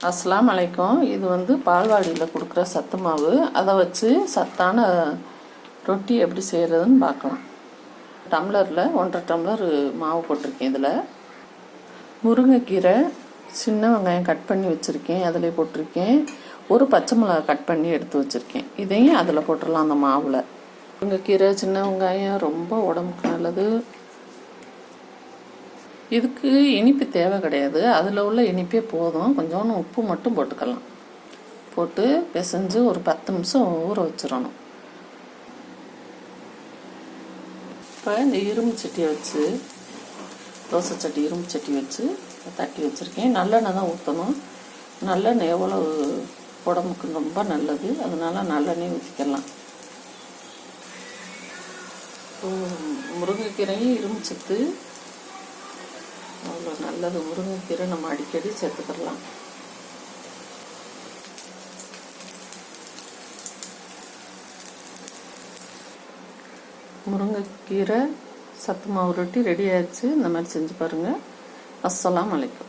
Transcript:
அஸ்ஸலாமு அலைக்கும். இது வந்து பால்வாடியில் கொடுக்குற சத்து மாவு. அதை வச்சு சத்தான ரொட்டி எப்படி செய்கிறதுன்னு பார்க்கலாம். டம்ளரில் 1.5 டம்ளர் மாவு போட்டிருக்கேன். இதில் முருங்கைக்கீரை, சின்ன வெங்காயம் கட் பண்ணி வச்சுருக்கேன், அதில் போட்டிருக்கேன். ஒரு பச்சை மிளகா கட் பண்ணி எடுத்து வச்சுருக்கேன். இதையும் அதில் போட்டுடலாம். அந்த மாவில் முருங்கைக்கீரை, சின்ன வெங்காயம் ரொம்ப உடம்புக்கு நல்லது. இதுக்கு இனிப்பு தேவை கிடையாது, அதில் உள்ள இனிப்பே போதும். கொஞ்சோண்டு உப்பு மட்டும் போட்டுக்கலாம். போட்டு பிசைஞ்சு ஒரு 10 நிமிஷம் ஊற வச்சிடணும். இப்போ இந்த இரும்பு சட்டியை வச்சு, தோசை சட்டி இரும்பு சட்டி வச்சு தட்டி வச்சுருக்கேன். நல்லெண்ணெய் தான் ஊற்றணும். நல்லெண்ணெய் எவ்வளோ உடம்புக்கு ரொம்ப நல்லது, அதனால நல்லெண்ணெய் ஊற்றிக்கலாம். முருங்கைக்கீரையும் இரும்பு சத்து அவ்வளோ நல்லது. முருங்கைக்கீரை நம்ம அடிக்கடி சேர்த்துக்கலாம். முருங்கைக்கீரை சத்து மாவு ரொட்டி ரெடி ஆயிடுச்சு. இந்த மாதிரி செஞ்சு பாருங்கள். அஸ்ஸலாமு அலைக்கும்.